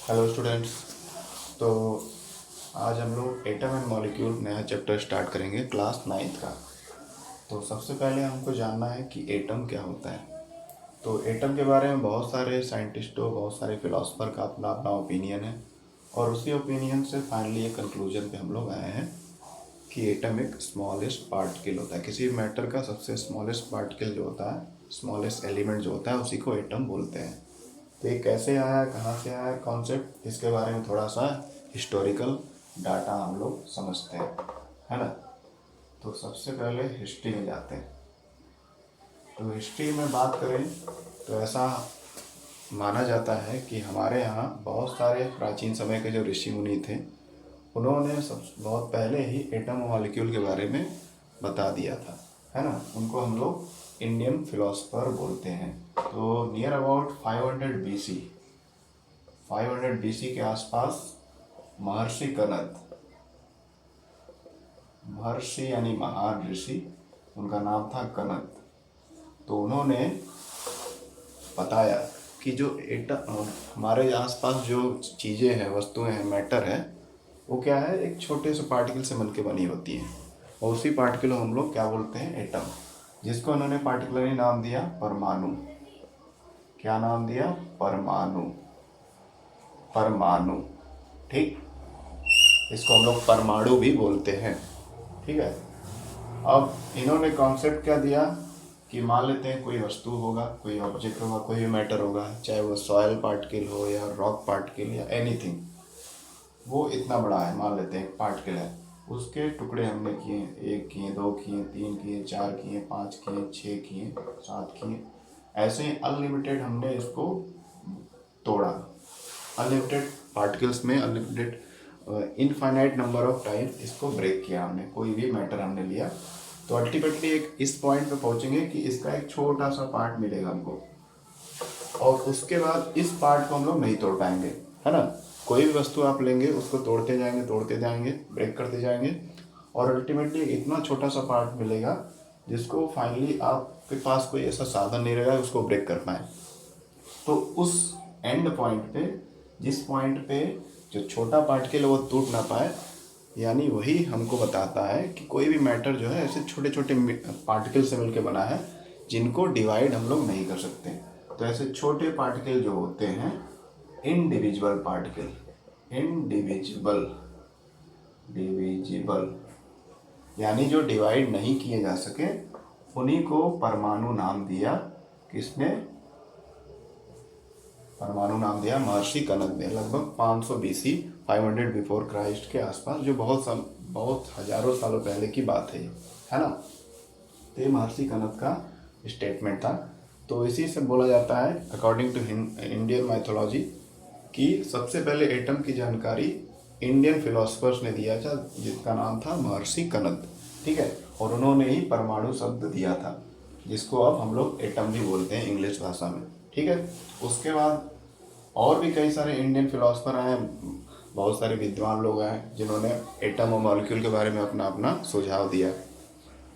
Hello students. तो आज हम लोग एटम एंड मॉलिक्यूल नया चैप्टर स्टार्ट करेंगे क्लास 9th का। तो सबसे पहले हमको जानना है कि एटम क्या होता है। तो एटम के बारे में बहुत सारे साइंटिस्टों, बहुत सारे फिलोसफर का अपना अपना ओपिनियन है, और उसी ओपिनियन से फाइनली एक कंक्लूजन पे हम लोग आए हैं कि एटम एक स्मॉलेस्ट पार्टिकल होता है। किसी मैटर का सबसे स्मॉलेस्ट पार्टिकल जो होता है, स्मॉलेस्ट एलिमेंट जो होता है, उसी को एटम बोलते हैं। तो ये कैसे आया, कहाँ से आया कॉन्सेप्ट, इसके बारे में थोड़ा सा हिस्टोरिकल डाटा हम लोग समझते हैं, है ना। तो सबसे पहले हिस्ट्री में जाते हैं। तो हिस्ट्री में बात करें तो ऐसा माना जाता है कि हमारे यहाँ बहुत सारे प्राचीन समय के जो ऋषि मुनि थे, उन्होंने सब बहुत पहले ही एटम और मॉलिक्यूल के बारे में बता दिया था, है ना। उनको हम लोग इंडियन फिलोसफर बोलते हैं। तो नियर अबाउट 500 BC के आसपास महर्षि कनद, महर्षि यानी महान ऋषि, उनका नाम था कनद। तो उन्होंने बताया कि जो एटम हमारे आसपास जो चीज़ें हैं, वस्तुएं हैं, मैटर है, वो क्या है, एक छोटे से पार्टिकल से मिलकर बनी होती हैं, और उसी पार्टिकल को हम लोग क्या बोलते हैं, एटम, जिसको उन्होंने पार्टिकुलरली नाम दिया परमाणु। क्या नाम दिया, परमाणु। परमाणु, ठीक। इसको हम लोग परमाणु भी बोलते हैं, ठीक है। अब इन्होंने कॉन्सेप्ट क्या दिया कि मान लेते हैं कोई वस्तु होगा, कोई ऑब्जेक्ट होगा, कोई भी मैटर होगा, चाहे वो सॉयल पार्टिकल हो या रॉक पार्टिकल या एनीथिंग, वो इतना बड़ा है, मान लेते हैं पार्टिकल है, उसके टुकड़े हमने किए, 1 किए, 2 किए, 3 किए, 4 किए, 5 किए, 6 किए, 7 किए, ऐसे अनलिमिटेड हमने इसको तोड़ा। अनलिमिटेड पार्टिकल्स में unlimited infinite number of time इसको ब्रेक किया हमने, कोई भी मैटर हमने लिया। तो अल्टीमेटली एक इस पॉइंट पे पहुंचेंगे कि इसका एक छोटा सा पार्ट मिलेगा हमको, और उसके बाद इस पार्ट को हम लोग नहीं तोड़ पाएंगे, है ना। कोई भी वस्तु आप लेंगे, उसको तोड़ते जाएंगे, ब्रेक करते जाएंगे, और अल्टीमेटली इतना छोटा सा पार्ट मिलेगा जिसको फाइनली आपके पास कोई ऐसा साधन नहीं रहेगा उसको ब्रेक कर पाए। तो उस एंड पॉइंट पे, जिस पॉइंट पे जो छोटा पार्टिकल वो टूट ना पाए, यानी वही हमको बताता है कि कोई भी मैटर जो है ऐसे छोटे छोटे पार्टिकल से मिलकर बना है, जिनको डिवाइड हम लोग नहीं कर सकते। तो ऐसे छोटे पार्टिकल जो होते हैं, इनडिविजिबल पार्टिकल, इनडिविजिबल, डिविजिबल यानी जो डिवाइड नहीं किए जा सके, उन्हीं को परमाणु नाम दिया। किसने परमाणु नाम दिया? महर्षि कनद ने, लगभग 500 BC, 500 बिफोर क्राइस्ट के आसपास, जो बहुत हजारों सालों पहले की बात है ना। तो ये महर्षि कनद का स्टेटमेंट था। तो इसी से बोला जाता है, अकॉर्डिंग टू इंडियन माइथोलॉजी, कि सबसे पहले एटम की जानकारी इंडियन फिलोसफर्स ने दिया था, जिसका नाम था महर्षि कनद, ठीक है। और उन्होंने ही परमाणु शब्द दिया था, जिसको अब हम लोग एटम भी बोलते हैं इंग्लिश भाषा में, ठीक है। उसके बाद और भी कई सारे इंडियन फिलोसफर आए, बहुत सारे विद्वान लोग आए, जिन्होंने एटम और मॉलिक्यूल के बारे में अपना अपना सुझाव दिया।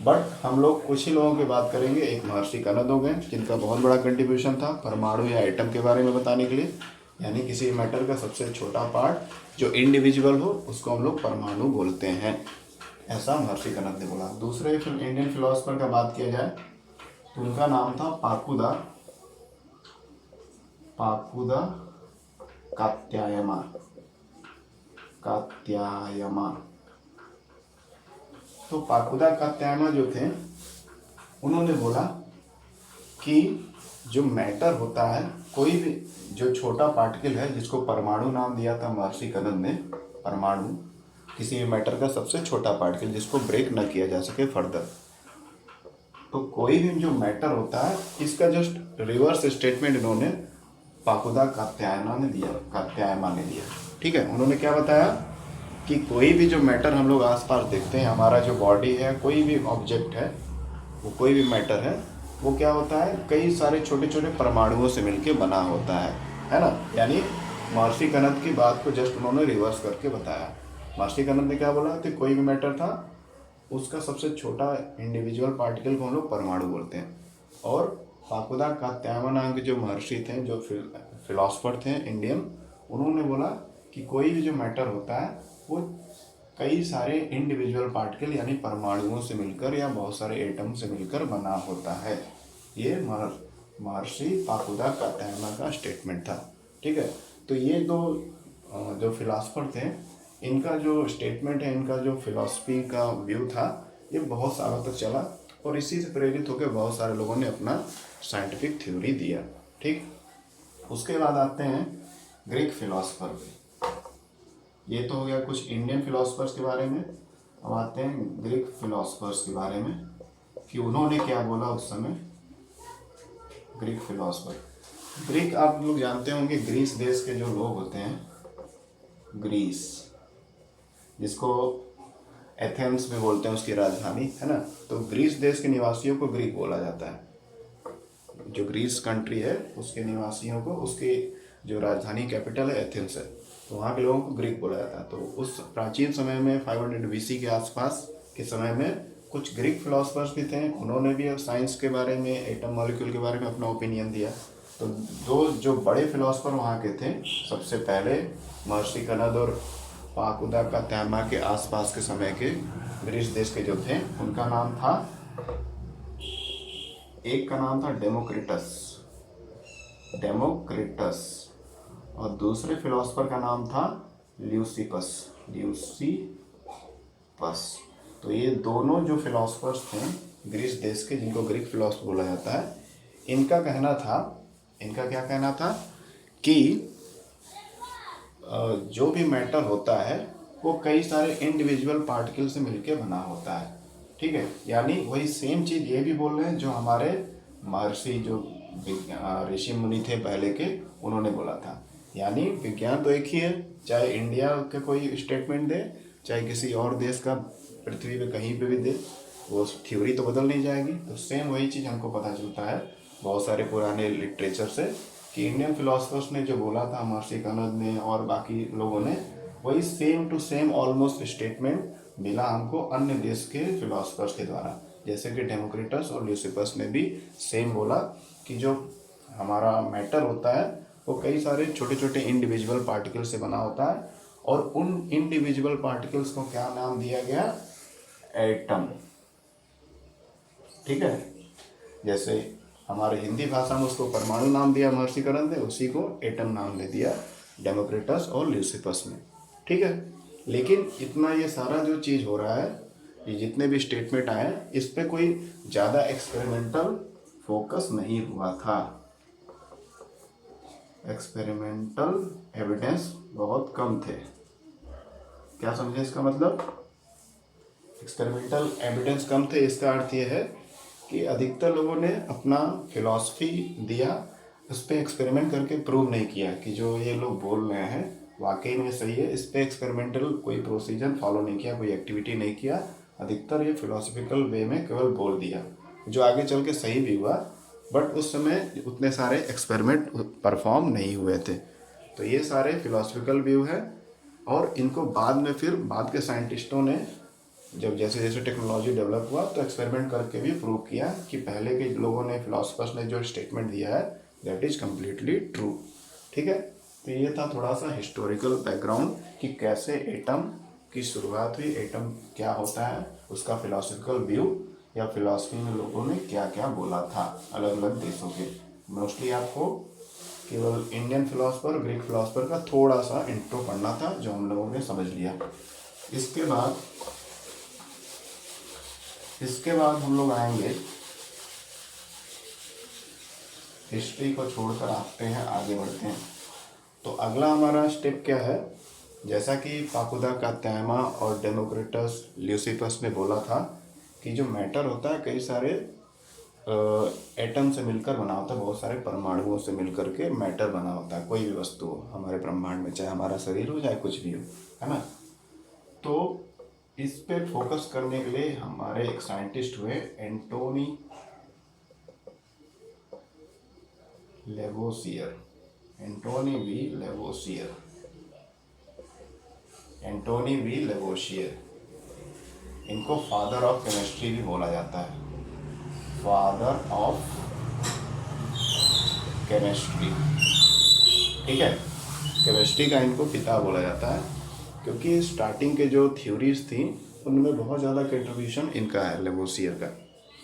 बट हम लोग कुछ ही लोगों की बात करेंगे। एक महर्षि कनद हो गए, जिनका बहुत बड़ा कंट्रीब्यूशन था परमाणु या एटम के बारे में बताने के लिए, यानी किसी मैटर का सबसे छोटा पार्ट जो इंडिविजुअल हो, उसको हम लोग परमाणु बोलते हैं, ऐसा महर्षि कनद ने बोला। दूसरे इंडियन फिलोसफर का बात किया जाए तो उनका नाम था पाकुदा, पाकुदा कात्यायमा, कात्यायमा। तो पाकुदा कात्यायमा जो थे, उन्होंने बोला कि जो मैटर होता है, कोई भी जो छोटा पार्टिकल है, जिसको परमाणु नाम दिया था महर्षि कनद ने, परमाणु, किसी भी मैटर का सबसे छोटा पार्टिकल जिसको ब्रेक न किया जा सके फर्दर। तो कोई भी जो मैटर होता है, इसका जस्ट रिवर्स स्टेटमेंट इन्होंने पाकुदा कात्यायना ने दिया, कात्यायमा ने दिया, ठीक है। उन्होंने क्या बताया कि कोई भी जो मैटर हम लोग आसपास देखते हैं, हमारा जो बॉडी है, कोई भी ऑब्जेक्ट है, वो कोई भी मैटर है, वो क्या होता है, कई सारे छोटे छोटे परमाणुओं से मिलके बना होता है ना। यानी महर्षि कनद की बात को जस्ट उन्होंने रिवर्स करके बताया। महर्षि कनद ने क्या बोला कि कोई भी मैटर था, उसका सबसे छोटा इंडिविजुअल पार्टिकल को हम लोग परमाणु बोलते हैं। और पाकुदा कात्यायमा नाम के जो महर्षि थे, जो फिलोसफर थे इंडियन, उन्होंने बोला कि कोई भी जो मैटर होता है वो कई सारे इंडिविजुअल पार्टिकल यानी परमाणुओं से मिलकर या बहुत सारे एटम से मिलकर बना होता है। ये महर्षि पाकुदा कात्यायना का स्टेटमेंट था। ठीक है, तो ये दो जो फिलासफर थे, इनका जो स्टेटमेंट है, इनका जो फिलॉसफी का व्यू था, ये बहुत सालों तक चला और इसी से प्रेरित होकर बहुत सारे लोगों ने अपना साइंटिफिक थ्योरी दिया। ठीक, उसके बाद आते हैं ग्रीक फिलोसफर पे। ये तो हो गया कुछ इंडियन फिलोसफर्स के बारे में। अब आते हैं ग्रीक फिलोसफर्स के बारे में कि उन्होंने क्या बोला उस समय। ग्रीक फिलोसफर, ग्रीक आप लोग जानते होंगे, ग्रीस देश के जो लोग होते हैं, ग्रीस जिसको एथेंस भी बोलते हैं, उसकी राजधानी है ना, तो ग्रीस देश के निवासियों को ग्रीक बोला जाता है। जो ग्रीस कंट्री है उसके निवासियों को, उसकी जो राजधानी कैपिटल है एथेंस है, तो वहाँ के लोगों को ग्रीक बोला जाता है। तो उस प्राचीन समय में 500 BC के आसपास के समय में कुछ ग्रीक फिलोसफर्स भी थे। उन्होंने भी साइंस के बारे में, एटम मॉलिक्यूल के बारे में अपना ओपिनियन दिया। तो दो जो बड़े फिलोसफर वहाँ के थे, सबसे पहले महर्षि कनद और पाकुदा कात्यायना के आसपास के समय के ग्रीस देश के जो थे, उनका नाम था, एक का नाम था डेमोक्रिटस और दूसरे फिलोसफर का नाम था ल्यूसिपस। तो ये दोनों जो फिलोसफर्स थे ग्रीस देश के, जिनको ग्रीक फिलोसफर बोला जाता है, इनका क्या कहना था कि जो भी मैटर होता है वो कई सारे इंडिविजुअल पार्टिकल से मिलकर बना होता है। ठीक है, यानी वही सेम चीज़ ये भी बोल रहे हैं जो हमारे महर्षि जो ऋषि मुनि थे पहले के, उन्होंने बोला था। यानी विज्ञान तो एक ही है, चाहे इंडिया का कोई स्टेटमेंट दे, चाहे किसी और देश का पृथ्वी पे कहीं पे भी दे, वो थ्योरी तो बदल नहीं जाएगी। तो सेम वही चीज़ हमको पता चलता है बहुत सारे पुराने लिटरेचर से कि इंडियन फिलोसफर्स ने जो बोला था, महर्षि कनद ने और बाकी लोगों ने, वही same to same almost statement मिला हमको अन्य देश के फिलोसफर्स के द्वारा। जैसे कि डेमोक्रिटस और ल्यूसिपस ने भी सेम बोला कि जो हमारा मैटर होता है वो कई सारे छोटे छोटे इंडिविजुअल पार्टिकल से बना होता है और उन इंडिविजुअल पार्टिकल्स को क्या नाम दिया गया, एटम। ठीक है, जैसे हमारे हिंदी भाषा में उसको परमाणु नाम दिया महर्षि कनद ने, उसी को एटम नाम दे दिया डेमोक्रिटस और ल्यूसिपस ने। ठीक है, लेकिन इतना ये सारा जो चीज़ हो रहा है, ये जितने भी स्टेटमेंट आए, इस पे कोई ज़्यादा एक्सपेरिमेंटल फोकस नहीं हुआ था। एक्सपेरिमेंटल एविडेंस बहुत कम थे। क्या समझे इसका मतलब? एक्सपेरिमेंटल एविडेंस कम थे, इसका अर्थ ये है कि अधिकतर लोगों ने अपना फिलॉसफी दिया, उस पर एक्सपेरिमेंट करके प्रूव नहीं किया कि जो ये लोग बोल रहे हैं वाकई में सही है। इस पर एक्सपेरिमेंटल कोई प्रोसीजर फॉलो नहीं किया, कोई एक्टिविटी नहीं किया। अधिकतर ये फिलोसफिकल वे में केवल बोल दिया, जो आगे चल के सही भी हुआ, बट उस समय उतने सारे एक्सपेरिमेंट परफॉर्म नहीं हुए थे। तो ये सारे फिलोसफिकल व्यू है और इनको बाद में फिर बाद के साइंटिस्टों ने जब जैसे जैसे टेक्नोलॉजी डेवलप हुआ तो एक्सपेरिमेंट करके भी प्रूव किया कि पहले के लोगों ने, फिलोसफर्स ने जो स्टेटमेंट दिया है दैट इज़ कम्प्लीटली ट्रू। ठीक है, तो ये था थोड़ा सा हिस्टोरिकल बैकग्राउंड कि कैसे एटम की शुरुआत हुई, एटम क्या होता है, उसका फिलोसफिकल व्यू या फिलॉसफी में लोगों ने क्या क्या बोला था अलग अलग देशों के। मोस्टली आपको केवल इंडियन फिलोसफर, ग्रीक फिलोसफर का थोड़ा सा इंट्रो पढ़ना था जो हम लोगों ने समझ लिया। इसके बाद हम लोग आएंगे, हिस्ट्री को छोड़कर आते हैं, आगे बढ़ते हैं। तो अगला हमारा स्टेप क्या है, जैसा कि पाकुदा कात्यायना और डेमोक्रिटस ल्यूसिपस ने बोला था कि जो मैटर होता है कई सारे एटम से मिलकर बना होता है, बहुत सारे परमाणुओं से मिलकर के मैटर बना होता है। कोई भी वस्तु हो हमारे ब्रह्मांड में, चाहे हमारा शरीर हो चाहे कुछ भी हो, है ना। तो इस पे फोकस करने के लिए हमारे एक साइंटिस्ट हुए Antony Lavoisier. Antony we Lavoisier, इनको फादर ऑफ केमिस्ट्री भी बोला जाता है, फादर ऑफ केमिस्ट्री। ठीक है, केमिस्ट्री का इनको पिता बोला जाता है, क्योंकि स्टार्टिंग के जो थ्योरीज थी उनमें बहुत ज़्यादा कंट्रीब्यूशन इनका है, लेवोसियर का।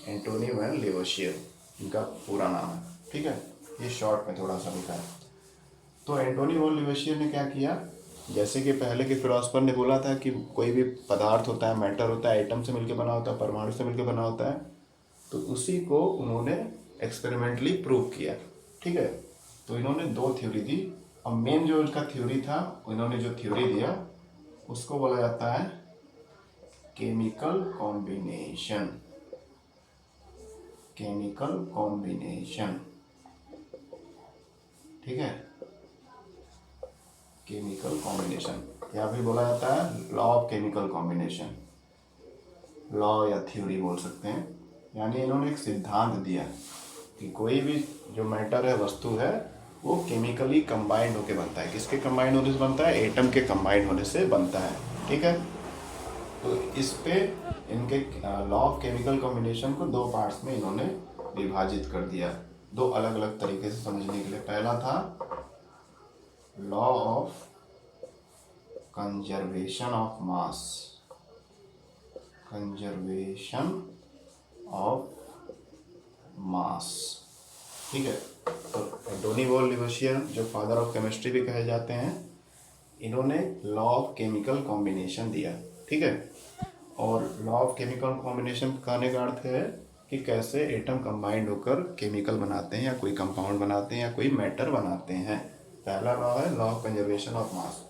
एंटोनी वैन लेवोसियर इनका पूरा नाम है, ठीक है। ये शॉर्ट में थोड़ा सा लिखा है। तो एंटोनी वैन लेवोसियर ने क्या किया, जैसे कि पहले के फिलोसफर ने बोला था कि कोई भी पदार्थ होता है, मैटर होता है, एटम से मिलकर बना होता है, परमाणु से मिलकर बना होता है, तो उसी को उन्होंने एक्सपेरिमेंटली प्रूव किया, ठीक है। तो इन्होंने दो थ्योरी दी। अब मेन जो इनका थ्योरी था, इन्होंने जो थ्योरी दिया उसको बोला जाता है केमिकल कॉम्बिनेशन। केमिकल कॉम्बिनेशन, ठीक है। केमिकल कॉम्बिनेशन या भी बोला जाता है law of chemical combination, law या थ्योरी बोल सकते हैं। यानी इन्होंने एक सिद्धांत दिया कि कोई भी जो मैटर है, वस्तु है, वो केमिकली कंबाइंड होकर बनता है। किसके कंबाइंड होने से बनता है? एटम के कंबाइंड होने से बनता है, ठीक है। तो इस पे इनके लॉ ऑफ केमिकल कॉम्बिनेशन को दो पार्ट्स में इन्होंने विभाजित कर दिया, दो अलग अलग तरीके से समझने के लिए। पहला था law of conservation of mass, conservation of mass, ठीक है। तो एंटोनी वॉन लेवोसियर, जो फादर ऑफ केमिस्ट्री भी कहे जाते हैं, इन्होंने लॉ ऑफ केमिकल कॉम्बिनेशन दिया, ठीक है। और लॉ ऑफ केमिकल कॉम्बिनेशन कहने का अर्थ है कि कैसे एटम कंबाइंड होकर केमिकल बनाते हैं या कोई कंपाउंड बनाते हैं या कोई मैटर बनाते हैं। पहला लॉ है law of conservation of mass.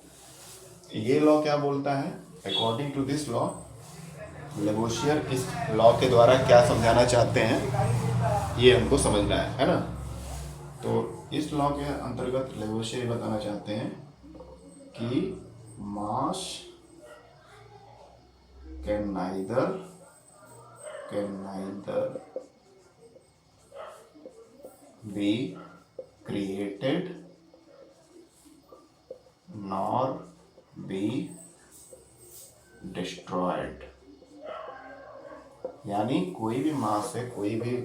ये लॉ क्या बोलता है? According to this law, Lavoisier इस लॉ के द्वारा क्या समझाना चाहते हैं ये हमको समझना है ना। तो इस लॉ के अंतर्गत लेवोसियर बताना चाहते हैं कि मास can neither be created nor be destroyed। यानी कोई भी मास है, कोई भी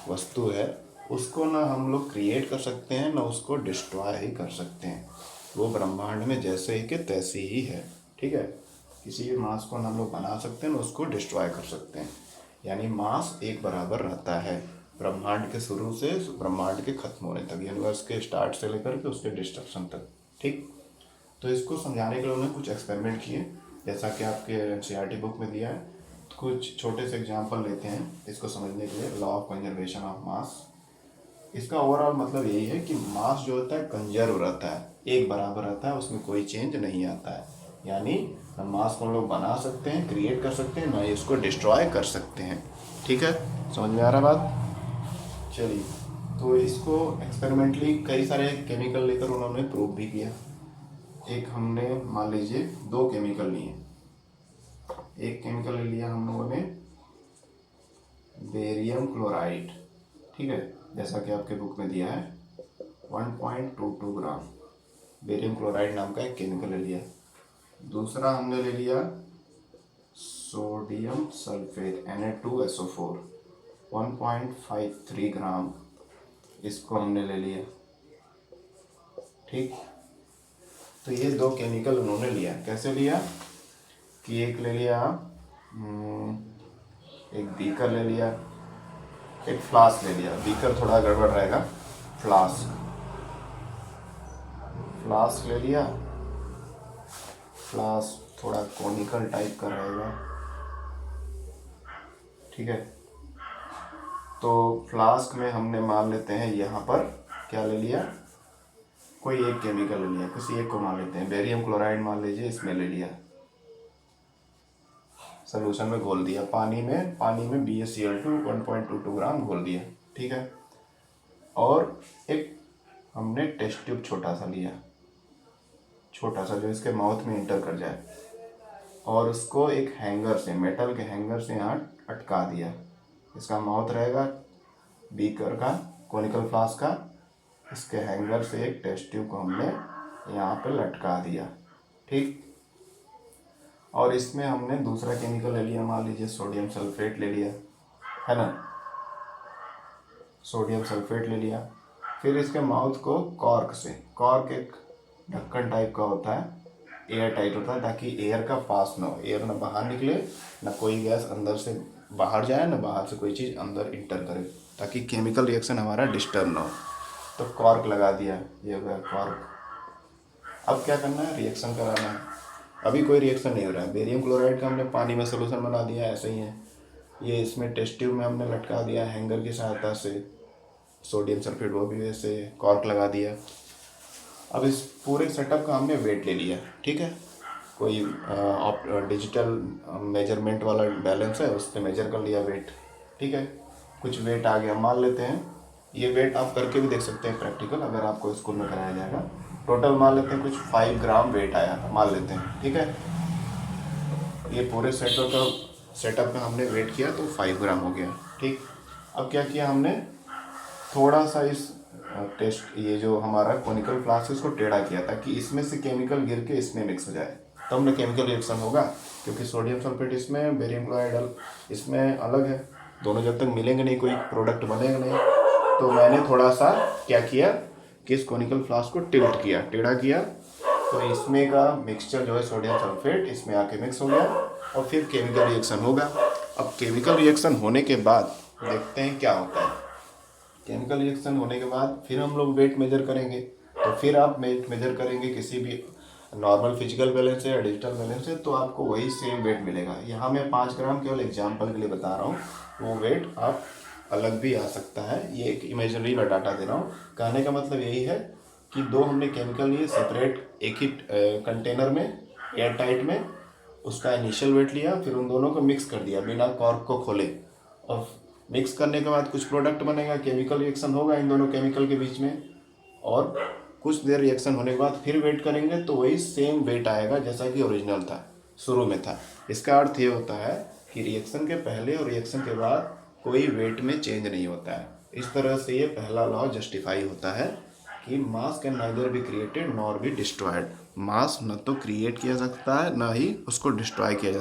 वस्तु है, उसको ना हम लोग क्रिएट कर सकते हैं, ना उसको डिस्ट्रॉय ही कर सकते हैं। वो ब्रह्मांड में जैसे ही के तैसी ही है, ठीक है। किसी भी मास को ना हम लोग बना सकते हैं, ना उसको डिस्ट्रॉय कर सकते हैं। यानी मास एक बराबर रहता है ब्रह्मांड के शुरू से ब्रह्मांड के खत्म होने तक, यूनिवर्स के स्टार्ट से लेकर के उसके डिस्ट्रक्शन तक, ठीक। तो इसको समझाने के लिए उन्होंने कुछ एक्सपेरिमेंट किए, जैसा कि आपके एनसीईआरटी बुक में दिया है। कुछ छोटे से एग्जांपल लेते हैं इसको समझने के लिए। Law of conservation of mass, इसका ओवरऑल मतलब यही है कि मास जो होता है कंजर्व रहता है, एक बराबर रहता है, उसमें कोई चेंज नहीं आता है। यानी मास को हम लोग बना सकते हैं, क्रिएट कर सकते हैं, ना ही उसको डिस्ट्रॉय कर सकते हैं, ठीक है। समझ में आ रहा बात? चलिए, तो इसको एक्सपेरिमेंटली कई सारे केमिकल लेकर उन्होंने प्रूव भी किया। एक हमने मान लीजिए दो केमिकल लिए, एक केमिकल ले लिया हम लोगों ने बेरियम क्लोराइड, ठीक है, जैसा कि आपके बुक में दिया है 1.22 ग्राम बेरियम क्लोराइड नाम का एक केमिकल ले लिया। दूसरा हमने ले लिया सोडियम सल्फेट Na2SO4 1.53 ग्राम, इसको हमने ले लिया, ठीक। तो ये दो केमिकल उन्होंने लिया। कैसे लिया कि एक ले लिया, एक बीकर ले लिया, एक फ्लास्क ले लिया। बीकर थोड़ा गड़बड़ रहेगा, फ्लास्क ले लिया। फ्लास्क थोड़ा कॉनिकल टाइप का रहेगा, ठीक है। तो फ्लास्क में हमने मान लेते हैं यहाँ पर क्या ले लिया, कोई एक केमिकल ले लिया, किसी एक को मान लेते हैं, बेरियम क्लोराइड मान लीजिए, इसमें ले लिया, सोल्यूशन में घोल दिया, पानी में BaCl2 1.22 ग्राम घोल दिया, ठीक है। और एक हमने टेस्ट ट्यूब छोटा सा लिया, छोटा सा, जो इसके माउथ में इंटर कर जाए, और उसको एक हैंगर से, मेटल के हैंगर से यहाँ अटका दिया। इसका माउथ रहेगा बीकर का, कॉनिकल फ्लास्क का, इसके हैंगर से एक टेस्ट ट्यूब को हमने यहाँ पे लटका दिया, ठीक। और इसमें हमने दूसरा केमिकल ले लिया, मान लीजिए सोडियम सल्फेट ले लिया, है ना, सोडियम सल्फेट ले लिया। फिर इसके माउथ को कॉर्क से, कॉर्क एक ढक्कन टाइप का होता है, एयर टाइट होता है, ताकि एयर का पास ना हो, एयर ना बाहर निकले, ना कोई गैस अंदर से बाहर जाए, ना बाहर से कोई चीज़ अंदर इंटर करे, ताकि केमिकल रिएक्शन हमारा डिस्टर्ब ना हो। तो कॉर्क लगा दिया, ये हो गया कॉर्क। अब क्या करना है, रिएक्शन कराना है। अभी कोई रिएक्शन नहीं हो रहा है, बेरियम क्लोराइड का हमने पानी में सोल्यूशन बना दिया, ऐसे ही है। ये इसमें टेस्ट ट्यूब में हमने लटका दिया हैंगर की सहायता से, सोडियम सल्फेट वो भी वैसे, कॉर्क लगा दिया। अब इस पूरे सेटअप का हमने वेट ले लिया, ठीक है। कोई डिजिटल मेजरमेंट वाला बैलेंस है, उस पर मेजर कर लिया वेट, ठीक है। कुछ वेट आ गया, मान लेते हैं ये वेट आप करके भी देख सकते हैं प्रैक्टिकल, अगर आपको स्कूल में कराया जाएगा। टोटल मान लेते हैं कुछ 5 ग्राम वेट आया, मान लेते हैं, ठीक है। ये पूरे सेटअप का हमने वेट किया तो 5 ग्राम हो गया, ठीक। अब क्या किया हमने, थोड़ा सा इस टेस्ट, ये जो हमारा कोनिकल फ्लास्क है, इसको टेढ़ा किया ताकि इसमें से केमिकल गिर के इसमें मिक्स हो जाए, तब ना केमिकल रिएक्शन होगा। क्योंकि सोडियम सल्फेट इसमें, बेरियम क्लोराइड इसमें अलग है, दोनों जब तक मिलेंगे नहीं कोई प्रोडक्ट बनेगा नहीं। तो मैंने थोड़ा सा क्या किया कि इस कोनिकल फ्लास्क को टिल्ट किया, टेढ़ा किया, तो इसमें का मिक्सचर जो है सोडियम सल्फेट इसमें आके मिक्स हो गया और फिर केमिकल रिएक्शन होगा। अब केमिकल रिएक्शन होने के बाद देखते हैं क्या होता है। केमिकल रिएक्शन होने के बाद फिर हम लोग वेट मेजर करेंगे, तो फिर आप वेट मेजर करेंगे किसी भी नॉर्मल फिजिकल बैलेंस है या डिजिटल बैलेंस है, तो आपको वही सेम वेट मिलेगा। यहाँ मैं 5 ग्राम केवल एग्जाम्पल के लिए बता रहा हूँ, वो वेट आप अलग भी आ सकता है, ये एक इमेजनरी में डाटा दे रहा हूँ। कहने का मतलब यही है कि दो हमने केमिकल लिए सेपरेट, एक ही कंटेनर में, एयर टाइट में, उसका इनिशियल वेट लिया, फिर उन दोनों को मिक्स कर दिया बिना कॉर्क को खोले, और मिक्स करने के बाद कुछ प्रोडक्ट बनेगा, केमिकल रिएक्शन होगा इन दोनों केमिकल के बीच में, और कुछ देर रिएक्शन होने के बाद फिर वेट करेंगे तो वही सेम वेट आएगा जैसा कि ओरिजिनल था, शुरू में था। इसका अर्थ ये होता है कि रिएक्शन के पहले और रिएक्शन के बाद कोई वेट में चेंज नहीं होता है। इस तरह से ये पहला लॉ जस्टिफाई होता है कि mass can neither be created nor be destroyed. Mass न तो क्रिएट किया जा सकता है, ना ही उसको डिस्ट्रॉय किया जा सकता है।